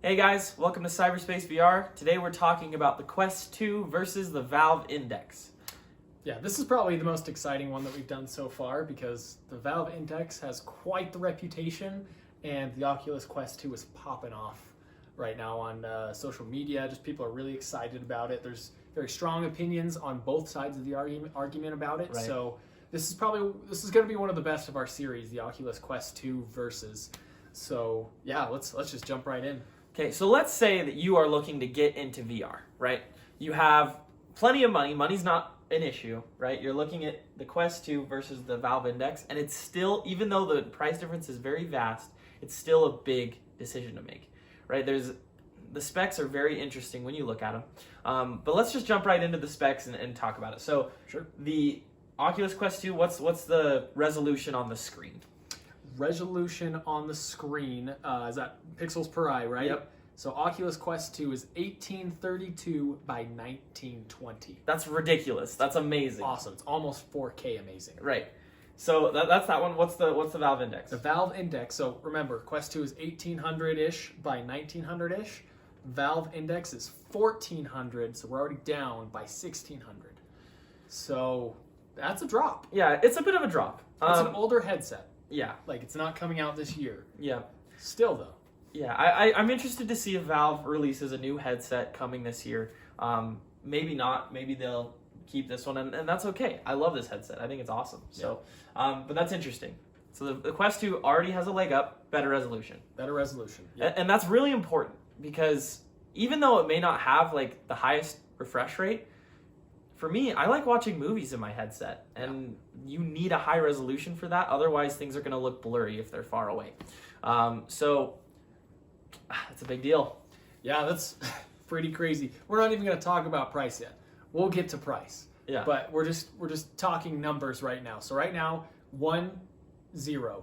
Hey guys, welcome to Cyberspace VR. Today we're talking about the Quest 2 versus the Valve Index. Yeah, this is probably the most exciting one that we've done so far because the Valve Index has quite the reputation and the Oculus Quest 2 is popping off right now on social media. Just people are really excited about it. There's very strong opinions on both sides of the argument about it. Right. So this is going to be one of the best of our series, the Oculus Quest 2 versus. So yeah, let's just jump right in. Okay, so let's say that you are looking to get into VR, right? You have plenty of money. Money's not an issue, right? You're looking at the Quest 2 versus the Valve Index, and it's still, even though the price difference is very vast, it's still a big decision to make, right? The specs are very interesting when you look at them. But let's just jump right into the specs and talk about it. So Sure. The Oculus Quest 2, what's the resolution on the screen? Resolution on the screen is that pixels per eye, right? Yep. So Oculus Quest 2 is 1832 by 1920. That's ridiculous. That's amazing. Awesome. It's almost 4K amazing. Right. So that's that one. What's the Valve Index? The Valve Index, so remember, Quest 2 is 1800-ish by 1900-ish. Valve Index is 1400, so we're already down by 1600. So that's a drop. Yeah, it's a bit of a drop. It's an older headset. Yeah. Like, it's not coming out this year. Yeah. Still, though. Yeah, I'm interested to see if Valve releases a new headset coming this year. Maybe not. Maybe they'll keep this one, and that's okay. I love this headset. I think it's awesome. So, but that's interesting. So the Quest 2 already has a leg up, better resolution. Better resolution. Yep. And that's really important because even though it may not have like the highest refresh rate, for me, I like watching movies in my headset, and you need a high resolution for that. Otherwise, things are going to look blurry if they're far away. So it's a big deal. Yeah, that's pretty crazy. We're not even going to talk about price yet. We'll get to price. Yeah. But we're just talking numbers right now. So right now, 1-0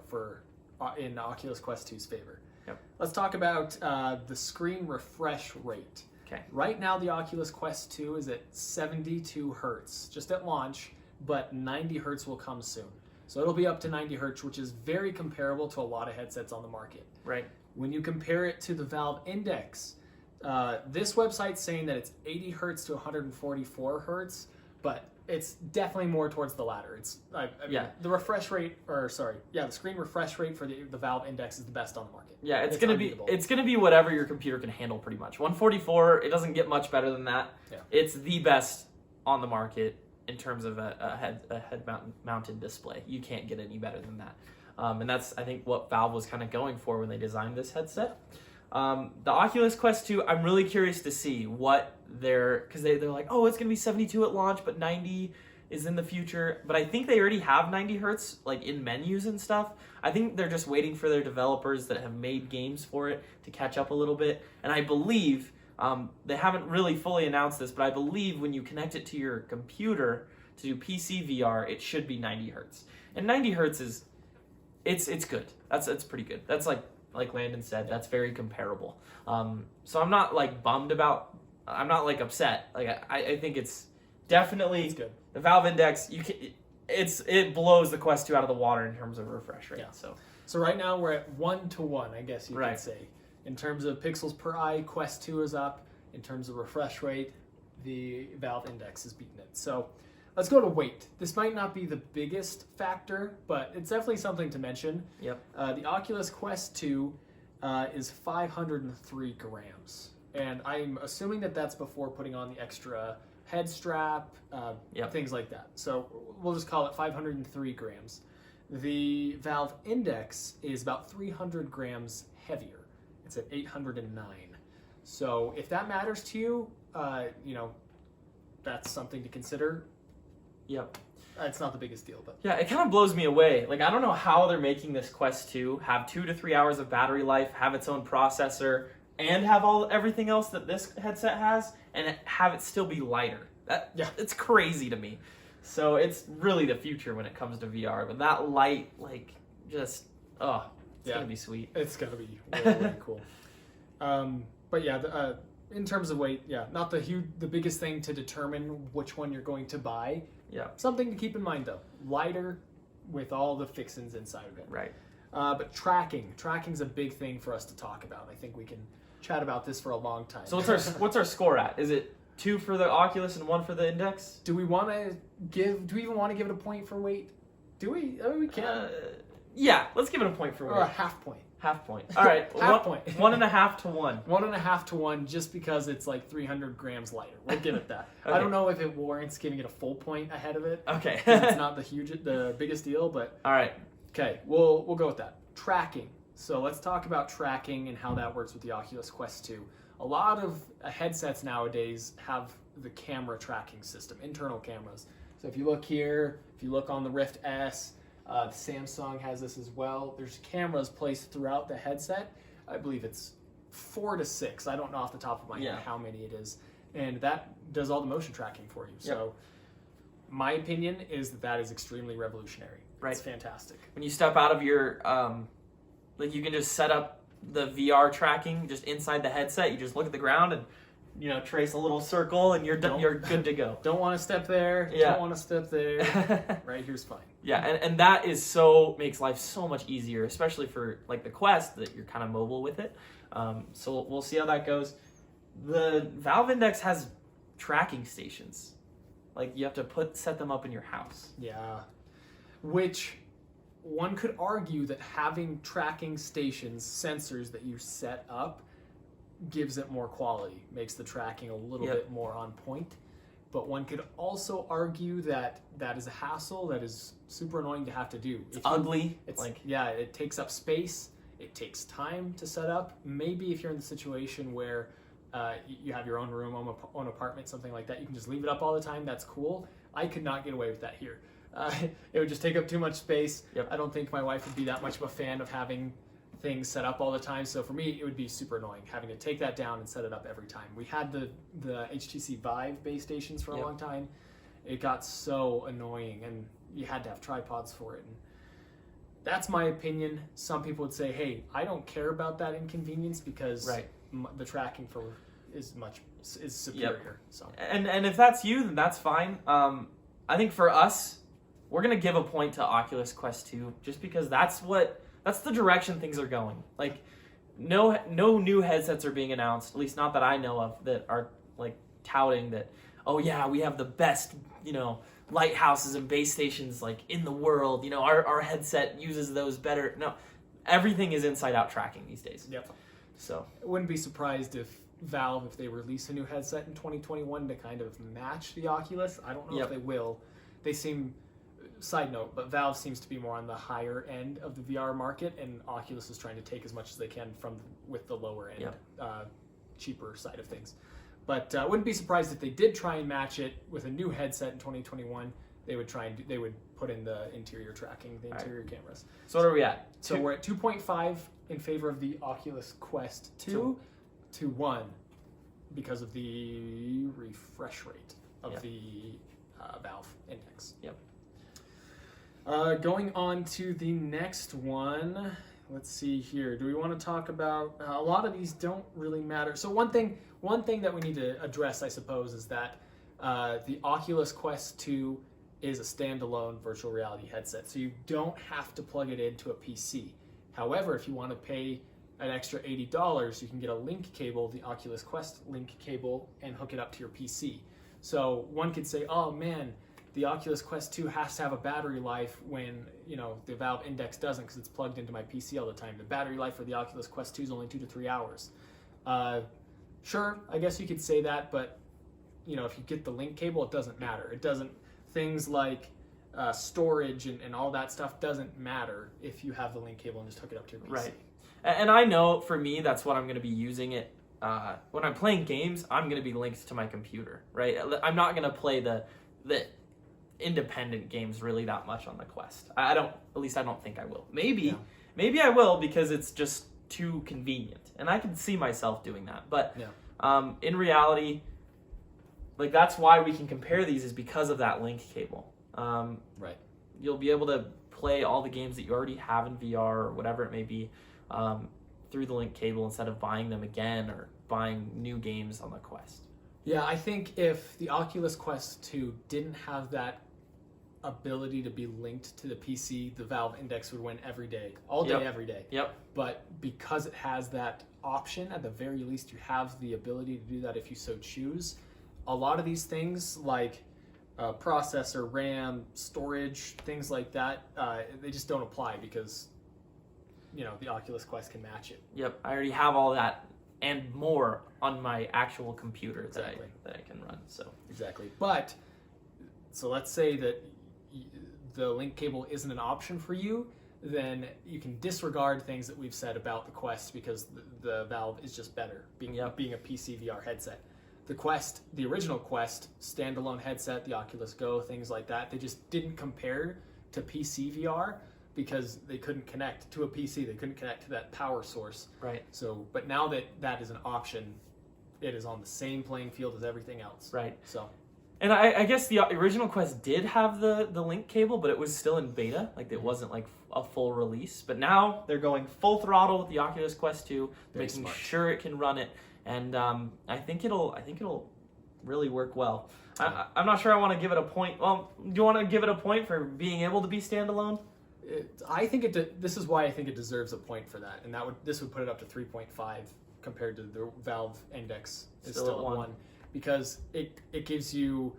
for in Oculus Quest 2's favor. Yep. Let's talk about the screen refresh rate. Okay. Right now, the Oculus Quest 2 is at 72 hertz, just at launch, but 90 hertz will come soon. So it'll be up to 90 hertz, which is very comparable to a lot of headsets on the market. Right. When you compare it to the Valve Index, this website's saying that it's 80 hertz to 144 hertz, but it's definitely more towards the latter. It's the refresh rate, the screen refresh rate for the Valve Index is the best on the market. Yeah, it's gonna be whatever your computer can handle, pretty much. 144, it doesn't get much better than that. Yeah. It's the best on the market in terms of a head mounted display. You can't get any better than that. And that's, I think, what Valve was kind of going for when they designed this headset. The Oculus Quest 2, I'm really curious to see what because they're like, oh, it's going to be 72 at launch, but 90 is in the future. But I think they already have 90 hertz like in menus and stuff. I think they're just waiting for their developers that have made games for it to catch up a little bit. And I believe, they haven't really fully announced this, but I believe when you connect it to your computer to do PC VR, it should be 90 hertz. And 90 hertz is, it's good. It's pretty good. That's like Landon said, that's very comparable. So I'm not like bummed about. I'm not like upset. Like I think it's definitely It's good. The Valve Index. It blows the Quest 2 out of the water in terms of refresh rate. Yeah. So right now we're at 1-1, I guess you Right. could say. In terms of pixels per eye, Quest 2 is up. In terms of refresh rate, the Valve Index is beating it. So let's go to weight. This might not be the biggest factor, but it's definitely something to mention. Yep. The Oculus Quest 2 is 503 grams. And I'm assuming that that's before putting on the extra head strap, things like that. So we'll just call it 503 grams. The Valve Index is about 300 grams heavier. It's at 809. So if that matters to you, that's something to consider. Yep. It's not the biggest deal, but Yeah, it kind of blows me away. Like, I don't know how they're making this Quest 2 have 2 to 3 hours of battery life, have its own processor, and have everything else that this headset has, and have it still be lighter. It's crazy to me. So it's really the future when it comes to VR. But that light, it's gonna be sweet. It's gonna be really, really cool. But yeah, in terms of weight, not the biggest thing to determine which one you're going to buy. Yeah. Something to keep in mind though, lighter with all the fixins inside of it. Right. But tracking. Tracking's a big thing for us to talk about. I think we can chat about this for a long time. So what's our score at? Is it 2 for the Oculus and 1 for the Index? Do we even want to give it a point for weight? Do we? I mean, we can. Yeah, let's give it a point for weight. Or a half point. Half point. All right. Half point. 1.5 to 1. 1.5 to 1, just because it's like 300 grams lighter. We'll give it that. Okay. I don't know if it warrants giving it a full point ahead of it. Okay. It's not the biggest deal, but all right. Okay, we'll go with that. Tracking. So let's talk about tracking and how that works with the Oculus Quest 2. A lot of headsets nowadays have the camera tracking system, internal cameras. So if you look here, if you look on the Rift S, Samsung has this as well. There's cameras placed throughout the headset. I believe it's 4 to 6. I don't know off the top of my head how many it is. And that does all the motion tracking for you. So my opinion is that is extremely revolutionary. Right. It's fantastic. When you step out of your, like you can just set up the VR tracking just inside the headset. You just look at the ground and, trace a little circle and you're good to go. Don't want to step there. Yeah. Don't want to step there. Right here's fine. Yeah, and that makes life so much easier, especially for like the Quest, that you're kind of mobile with it. So we'll see how that goes. The Valve Index has tracking stations. Like you have to set them up in your house. Yeah. Which one could argue that having tracking stations, sensors that you set up, gives it more quality, makes the tracking a little bit more on point. But one could also argue that is a hassle that is super annoying to have to do. It's ugly. It takes up space. It takes time to set up. Maybe if you're in the situation where you have your own room, own apartment, something like that, you can just leave it up all the time. That's cool. I could not get away with that here. It would just take up too much space. Yep. I don't think my wife would be that much of a fan of having things set up all the time. So for me, it would be super annoying having to take that down and set it up every time. We had the HTC Vive base stations for a long time. It got so annoying, and you had to have tripods for it. And that's my opinion. Some people would say, hey, I don't care about that inconvenience because the tracking is superior. Yep. So and if that's you, then that's fine. I think for us, we're gonna give a point to Oculus Quest 2 just because that's the direction things are going. Like no new headsets are being announced, at least not that I know of, that are like touting that, oh yeah, we have the best, lighthouses and base stations like in the world. Our headset uses those better. No, everything is inside out tracking these days. Yep. So I wouldn't be surprised if Valve, if they release a new headset in 2021 to kind of match the Oculus. I don't know if they will. They seem, side note, but Valve seems to be more on the higher end of the VR market, and Oculus is trying to take as much as they can with the lower end, cheaper side of things. But I wouldn't be surprised if they did try and match it with a new headset in 2021. They would put in the interior tracking, the interior cameras. So what are we at? So we're at 2.5 in favor of the Oculus Quest 2 to 1 because of the refresh rate of the Valve Index. Yep. Going on to the next one. Let's see here. Do we want to talk about a lot of these don't really matter. So one thing that we need to address, I suppose, is that the Oculus Quest 2 is a standalone virtual reality headset. So you don't have to plug it into a PC. However, if you want to pay an extra $80, you can get a link cable, the Oculus Quest link cable, and hook it up to your PC. So one could say, oh man, the Oculus Quest 2 has to have a battery life when, the Valve Index doesn't because it's plugged into my PC all the time. The battery life for the Oculus Quest 2 is only 2 to 3 hours. Sure, I guess you could say that, but, if you get the link cable, it doesn't matter. It doesn't, things like storage and all that stuff doesn't matter if you have the link cable and just hook it up to your PC. Right. And I know for me, that's what I'm going to be using it. When I'm playing games, I'm going to be linked to my computer, right? I'm not going to play the independent games really that much on the Quest. At least I don't think I will. Maybe I will because it's just too convenient. And I can see myself doing that. But in reality, like that's why we can compare these is because of that link cable. Right. You'll be able to play all the games that you already have in VR or whatever it may be through the link cable instead of buying them again or buying new games on the Quest. Yeah, I think if the Oculus Quest 2 didn't have that ability to be linked to the PC, the Valve Index would win every day, all day, every day. Yep. But because it has that option, at the very least, you have the ability to do that if you so choose. A lot of these things, like processor, RAM, storage, things like that, they just don't apply because, the Oculus Quest can match it. Yep. I already have all that and more on my actual computer that I can run. So exactly. But so let's say that the link cable isn't an option for you, then you can disregard things that we've said about the Quest because the Valve is just better, being a PC VR headset. The Quest, the original Quest, standalone headset, the Oculus Go, things like that, they just didn't compare to PC VR because they couldn't connect to a PC. They couldn't connect to that power source. Right. So, but now that is an option, it is on the same playing field as everything else. Right. So. And I guess the original Quest did have the link cable, but it was still in beta. Like, it wasn't like a full release. But now they're going full throttle with the Oculus Quest 2, making sure it can run it. And I think it'll really work well. I'm not sure I want to give it a point. Well, do you want to give it a point for being able to be standalone? I think this is why I think it deserves a point for that. And this would put it up to 3.5 compared to the Valve Index is still at 1. Because it gives you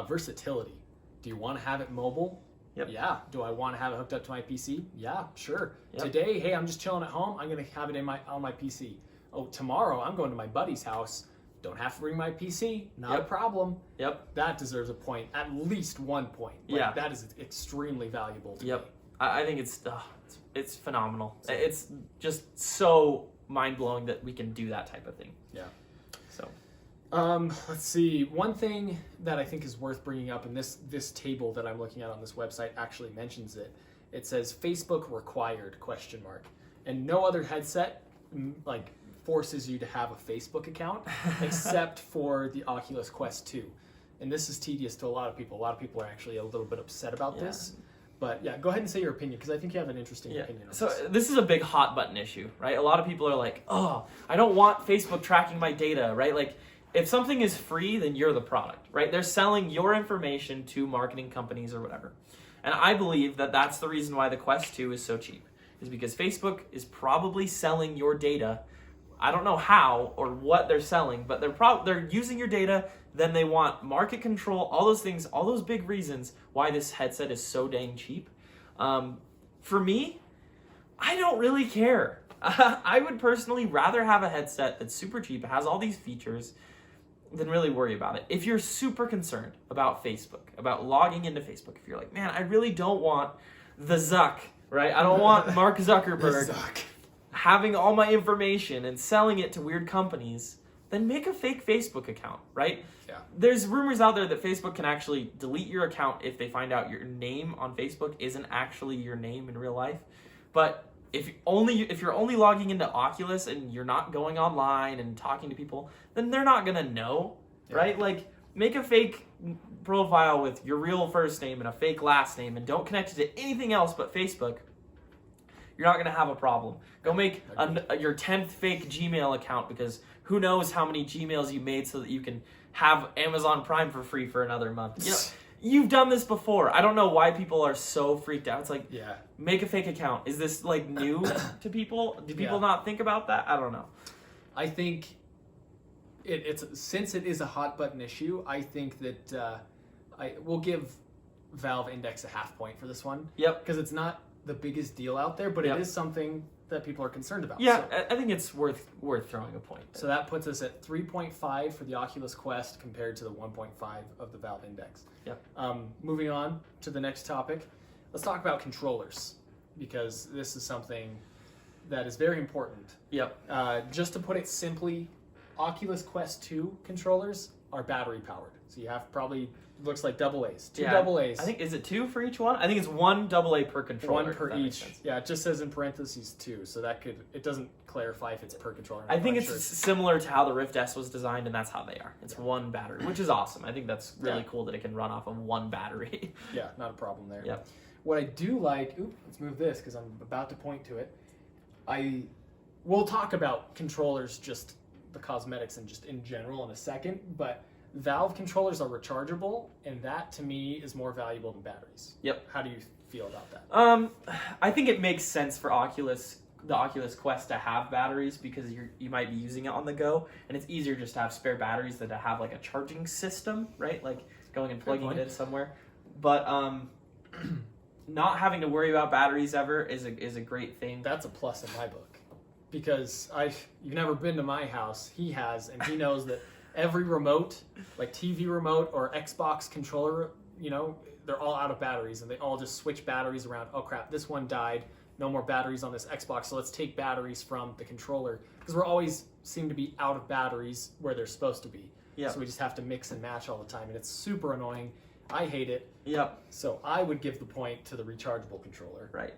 versatility. Do you want to have it mobile? Yep. Yeah. Do I want to have it hooked up to my PC? Yeah, sure. Yep. Today, hey, I'm just chilling at home. I'm going to have it on my PC. Oh, tomorrow I'm going to my buddy's house. Don't have to bring my PC. Not a problem. Yep. That deserves a point. At least 1 point. That is extremely valuable to me. I think it's phenomenal. It's just so mind-blowing that we can do that type of thing. Yeah. So. Let's see. One thing that I think is worth bringing up, and this table that I'm looking at on this website actually mentions it. It says Facebook required ? And no other headset forces you to have a Facebook account except for the Oculus Quest 2. And this is tedious to a lot of people. A lot of people are actually a little bit upset about this. But yeah, go ahead and say your opinion because I think you have an interesting opinion on this. This is a big hot button issue, right? A lot of people are like, oh, I don't want Facebook tracking my data, right? Like, if something is free, then you're the product, right? They're selling your information to marketing companies or whatever. And I believe that that's the reason why the Quest 2 is so cheap, is because Facebook is probably selling your data. I don't know how or what they're selling, but they're using your data. Then they want market control, all those things, all those big reasons why this headset is so dang cheap. For me, I don't really care. I would personally rather have a headset that's super cheap, has all these features, than really worry about it. If you're super concerned about Facebook, about logging into Facebook, if you're like, man, I really don't want the Zuck, right? I don't want Mark Zuckerberg having all my information and selling it to weird companies, then make a fake Facebook account, right? Yeah. There's rumors out there that Facebook can actually delete your account if they find out your name on Facebook isn't actually your name in real life. But if you're only logging into Oculus and you're not going online and talking to people, then they're not gonna know, right? Like, make a fake profile with your real first name and a fake last name and don't connect it to anything else but Facebook. You're not gonna have a problem. Go make your 10th fake Gmail account because who knows how many Gmails you made so that you can have Amazon Prime for free for another month. You've done this before. I don't know why people are so freaked out. It's like, make a fake account. Is this like new to people? Do people not think about that? I don't know. I think it's since it is a hot button issue, I think that I will give Valve Index a half point for this one. Yep. Because it's not the biggest deal out there, but it is something that people are concerned about. Yeah, so I think it's worth throwing a point. So that puts us at 3.5 for the Oculus Quest compared to the 1.5 of the Valve Index. Yep. Moving on to the next topic, let's talk about controllers because this is something that is very important. Yep. Just to put it simply, Oculus Quest 2 controllers are battery powered. So you have probably, looks like double A's. Two double A's. I think, is it 2 for each one? I think it's 1 AA per controller. 1 per each. Yeah, it just says in parentheses 2, so that it doesn't clarify if it's per controller. I think it's similar to how the Rift S was designed, and that's how they are. It's 1 battery, which is awesome. I think that's really cool that it can run off of 1 battery. Yeah, not a problem there. Yep. What I do like, let's move this because I'm about to point to it. We'll talk about controllers, just the cosmetics and just in general in a second, but Valve controllers are rechargeable, and that to me is more valuable than batteries. Yep. How do you feel about that? I think it makes sense for the Oculus Quest to have batteries because you might be using it on the go, and it's easier just to have spare batteries than to have like a charging system, right? Like going and plugging it in somewhere. But not having to worry about batteries ever is a great thing. That's a plus in my book, because you've never been to my house. He has, and he knows that every remote, like TV remote or Xbox controller, they're all out of batteries, and they all just switch batteries around. Oh crap, this one died. No more batteries on this Xbox, so let's take batteries from the controller, because we're always seem to be out of batteries where they're supposed to be. Yep. So we just have to mix and match all the time, and it's super annoying. I hate it. Yep. So I would give the point to the rechargeable controller. Right.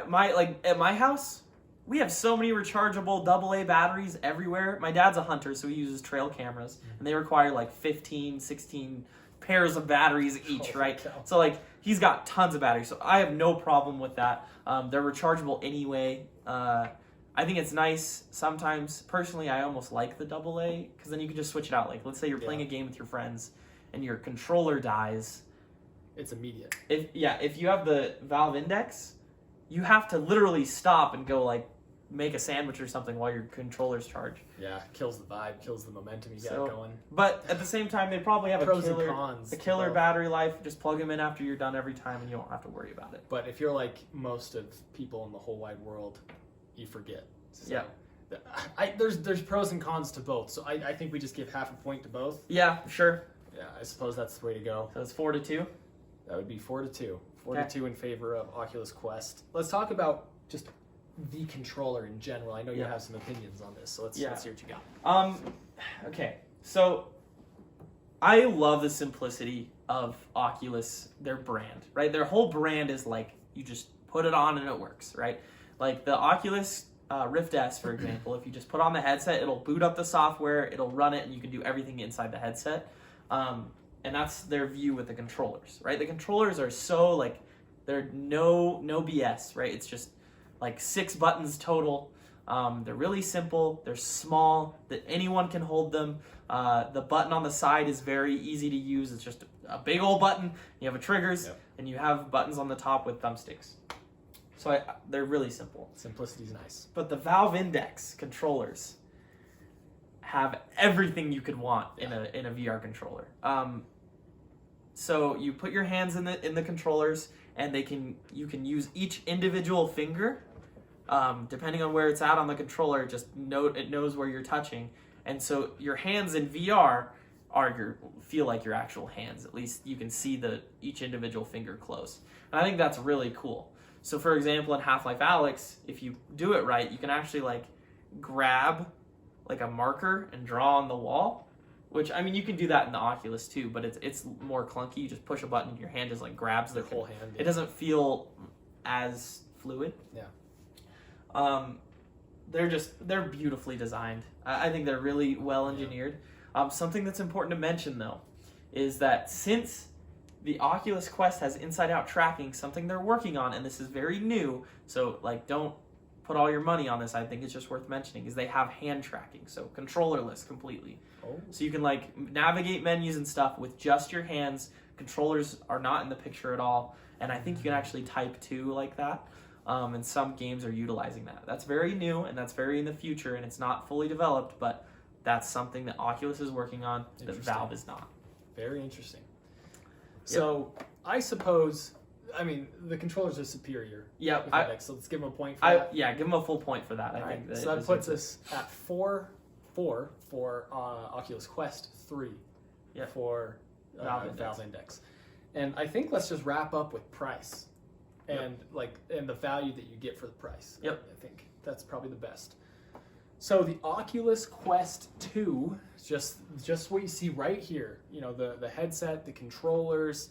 My like at my house, we have so many rechargeable AA batteries everywhere. My dad's a hunter, so he uses trail cameras, and they require like 15, 16 pairs of batteries each, right? So like he's got tons of batteries, so I have no problem with that. They're rechargeable anyway. I think it's nice sometimes. Personally, I almost like the AA because then you can just switch it out. Like let's say you're playing a game with your friends and your controller dies. It's immediate. If you have the Valve Index, you have to literally stop and go like make a sandwich or something while your controller's charged. Yeah, kills the vibe, kills the momentum you got going. But at the same time, they probably have Pros and cons a killer battery life. Just plug them in after you're done every time, and you don't have to worry about it. But if you're like most of people in the whole wide world, you forget. So, there's pros and cons to both. So I think we just give half a point to both. Yeah, sure. Yeah, I suppose that's the way to go. So it's 4-2. That would be 4-2. 4-2 in favor of Oculus Quest. Let's talk about just the controller in general. I know you have some opinions on this, so let's hear what you got. Okay, so I love the simplicity of Oculus, their brand, right? Their whole brand is like you just put it on and it works, right? Like the Oculus Rift S, for example, if you just put on the headset, it'll boot up the software, it'll run it, and you can do everything inside the headset. And that's their view with the controllers, right? The controllers are so like, they're no BS, right? It's just like 6 buttons total. They're really simple. They're small. That anyone can hold them. The button on the side is very easy to use. It's just a big old button. You have triggers, and you have buttons on the top with thumbsticks. So they're really simple. Simplicity's nice. But the Valve Index controllers have everything you could want in a VR controller. So you put your hands in the controllers, and you can use each individual finger. Depending on where it's at on the controller, it knows where you're touching, and so your hands in VR feel like your actual hands. At least you can see each individual finger close, and I think that's really cool. So for example, in Half-Life Alyx, if you do it right, you can actually like grab like a marker and draw on the wall. Which, I mean, you can do that in the Oculus too, but it's more clunky. You just push a button and your hand just like grabs the whole hand. It doesn't feel as fluid. Yeah. They're beautifully designed. I think they're really well engineered. Something that's important to mention though is that since the Oculus Quest has inside-out tracking, something they're working on, and this is very new, so like don't put all your money on this. I think it's just worth mentioning is they have hand tracking, so controllerless completely. So you can like navigate menus and stuff with just your hands. Controllers are not in the picture at all, and I think you can actually type too like that. And some games are utilizing that. That's very new, and that's very in the future, and it's not fully developed, but that's something that Oculus is working on that Valve is not. Very interesting. So I suppose, I mean, the controllers are superior. Yeah. So let's give them a point for that. Yeah, give them a full point for that. I think so that puts us at 4 for Oculus Quest, 3 for Valve Index. And I think let's just wrap up with price and the value that you get for the price. Yep. I think that's probably the best. So the Oculus Quest 2, just what you see right here, the headset, the controllers,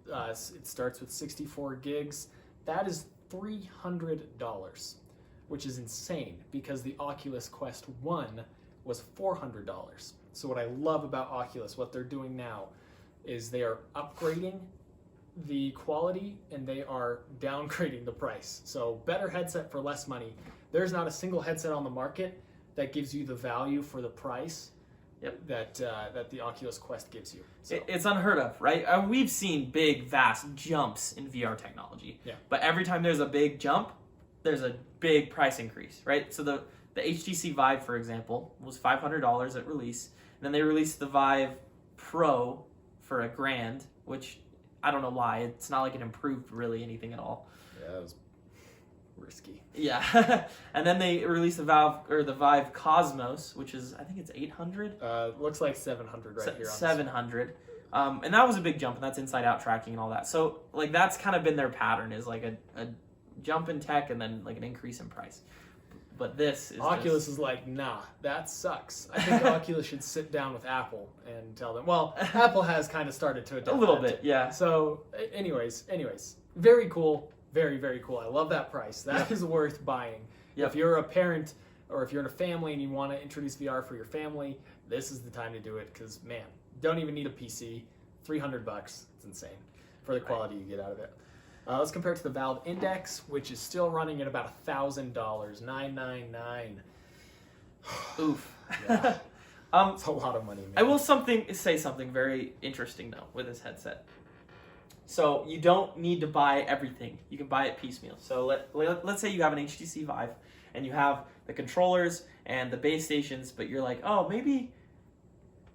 it starts with 64 gigs. That is $300, which is insane because the Oculus Quest 1 was $400. So what I love about Oculus, what they're doing now, is they are upgrading the quality and they are downgrading the price. So better headset for less money. There's not a single headset on the market that gives you the value for the price that the Oculus Quest gives you. So. It's unheard of, right? We've seen big, vast jumps in VR technology. Yeah. But every time there's a big jump, there's a big price increase, right? So the HTC Vive, for example, was $500 at release. And then they released the Vive Pro for $1,000, which I don't know why. It's not like it improved really anything at all. Yeah, it was risky. Yeah. And then they released the Vive Cosmos, which is, I think it's $800. Looks like $700 right here. $700. And that was a big jump, and that's inside-out tracking and all that. So, like, that's kind of been their pattern, is like a jump in tech and then like an increase in price. But this is Oculus is like, nah, that sucks. I think Oculus should sit down with Apple and tell them. Well, Apple has kind of started to adopt a little that. bit, yeah. So, anyways, very cool, very, very cool. I love that price. That is worth buying. Yep. If you're a parent or if you're in a family and you want to introduce VR for your family, this is the time to do it. Because man, don't even need a PC. $300. It's insane for the quality you get out of it. Let's compare it to the Valve Index, which is still running at about $1,000, $999. Oof. Yeah. It's a lot of money, man. I will say something very interesting though with this headset. So you don't need to buy everything. You can buy it piecemeal. So let's say you have an HTC Vive and you have the controllers and the base stations, but you're like, oh, maybe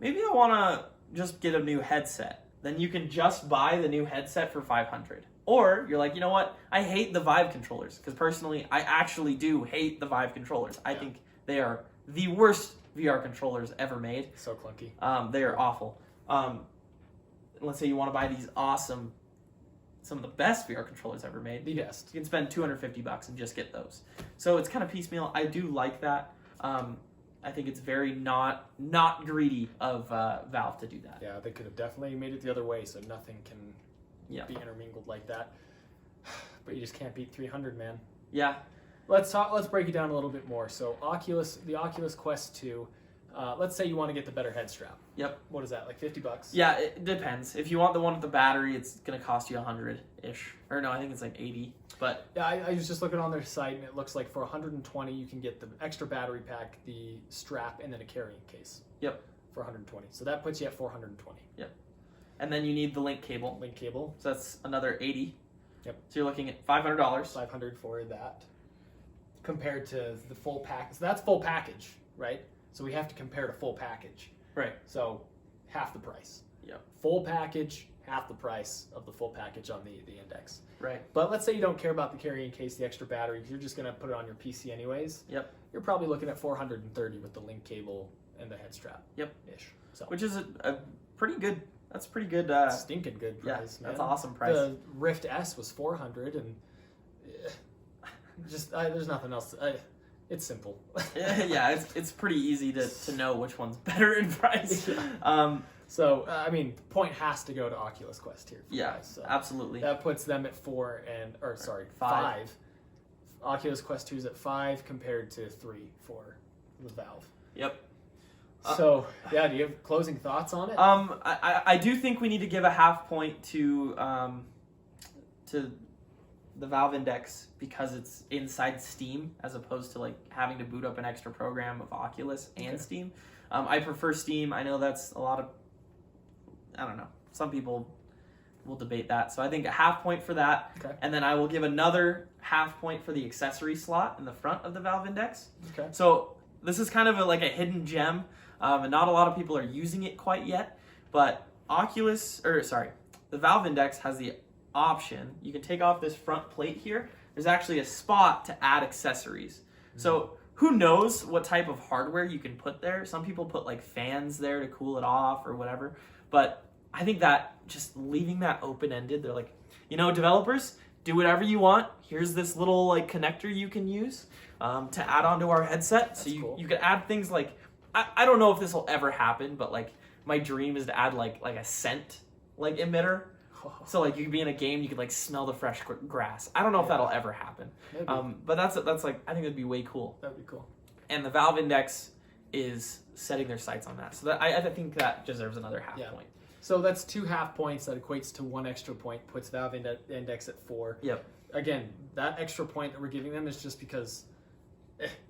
I want to just get a new headset. Then you can just buy the new headset for $500. Or you're like, you know what? I hate the Vive controllers, because personally, I actually do hate the Vive controllers. I think they are the worst VR controllers ever made. So clunky. They are awful. Let's say you want to buy these awesome, some of the best VR controllers ever made. The best. You can spend $250 and just get those. So it's kind of piecemeal. I do like that. I think it's very not greedy of Valve to do that. Yeah, they could have definitely made it the other way, so nothing can be intermingled like that. But you just can't beat 300, man. Yeah. Let's break it down a little bit more. So the Oculus Quest 2. Let's say you want to get the better head strap. Yep. What is that, like $50? Yeah, it depends. If you want the one with the battery, it's gonna cost you $100-ish. Or no, I think it's like $80. But yeah, I was just looking on their site, and it looks like for $120 you can get the extra battery pack, the strap, and then a carrying case. Yep. For $120. So that puts you at $420. Yep. And then you need the link cable. Link cable. So that's another $80. Yep. So you're looking at $500. $500 for that. Compared to the full package. So that's full package, right? So we have to compare to full package. Right. So half the price. Yep. Full package, half the price of the full package on the Index. Right. But let's say you don't care about the carrying case, the extra battery, because you're just going to put it on your PC anyways. Yep. You're probably looking at $430 with the link cable and the head strap. Yep. Ish. So. Which is a pretty good. That's pretty good. Stinking good price. Yeah, that's man. an awesome price. The Rift S was $400, and just there's nothing else. It's simple. Yeah, it's pretty easy to know which one's better in price. Yeah. So I mean, the point has to go to Oculus Quest here. Yeah, guys, so absolutely. That puts them at 5. Oculus Quest 2 is at 5 compared to 3 for the Valve. Yep. So yeah, do you have closing thoughts on it? I do think we need to give a half point to the Valve Index because it's inside Steam as opposed to like having to boot up an extra program of Oculus and Steam. I prefer Steam. I know that's a lot of, I don't know, some people will debate that. So I think a half point for that. Okay. And then I will give another half point for the accessory slot in the front of the Valve Index. Okay. So this is kind of like a hidden gem, and not a lot of people are using it quite yet. But the Valve Index has the option. You can take off this front plate here. There's actually a spot to add accessories. Mm-hmm. So who knows what type of hardware you can put there? Some people put like fans there to cool it off or whatever. But I think that just leaving that open-ended, they're like, developers, do whatever you want. Here's this little like connector you can use to add onto our headset. That's so cool. You could add things like, I don't know if this will ever happen, but like my dream is to add like a scent like emitter. So like you could be in a game, you could like smell the fresh grass. I don't know if that'll ever happen. Maybe. But that's like, I think it'd be way cool. That'd be cool. And the Valve Index is setting their sights on that. So that I think that deserves another half point. So that's 2 half points. That equates to 1 extra point. Puts Valve Index at 4. Yep. Again, that extra point that we're giving them is just because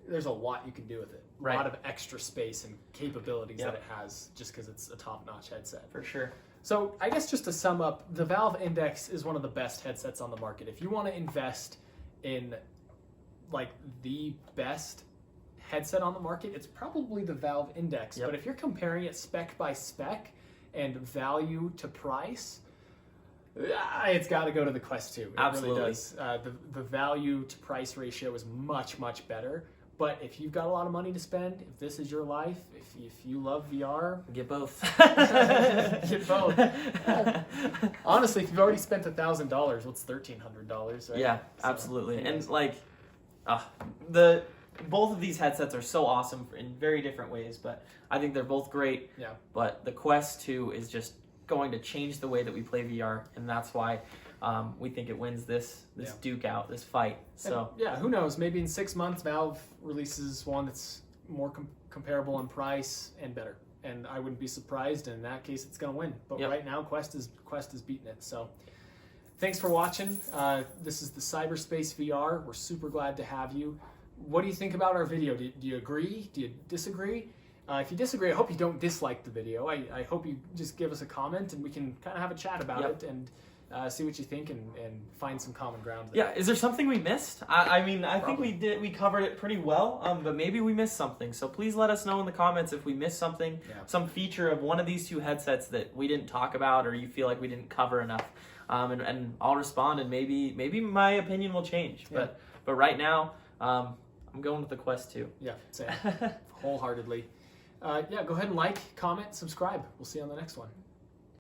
there's a lot you can do with it. A lot of extra space and capabilities that it has just because it's a top-notch headset. For sure. So I guess just to sum up, the Valve Index is one of the best headsets on the market. If you want to invest in like the best headset on the market, it's probably the Valve Index. But if you're comparing it spec by spec and value to price, it's got to go to the Quest 2. It Absolutely. Really does. The value to price ratio is much, much better. But if you've got a lot of money to spend, if this is your life, if you love VR, get both. Get both. Honestly, if you've already spent $1,000, what's $1,300? Right? Yeah, absolutely. And like, both of these headsets are so awesome in very different ways, but I think they're both great. Yeah. But the Quest 2 is just going to change the way that we play VR, and that's why we think it wins this duke out, this fight. So and, who knows? Maybe in 6 months, Valve releases one that's more comparable in price and better, and I wouldn't be surprised. And in that case, it's going to win. But right now, Quest is beating it. So thanks for watching. This is the Cyberspace VR. We're super glad to have you. What do you think about our video? Do you agree? Do you disagree? If you disagree, I hope you don't dislike the video. I hope you just give us a comment and we can kind of have a chat about it and see what you think and find some common ground there. Yeah, is there something we missed? I mean, I think we covered it pretty well, but maybe we missed something. So please let us know in the comments if we missed something, some feature of one of these two headsets that we didn't talk about or you feel like we didn't cover enough. And I'll respond and maybe my opinion will change. Yeah. But right now, I'm going with the Quest 2. Yeah, same. Wholeheartedly. Go ahead and like, comment, subscribe. We'll see you on the next one.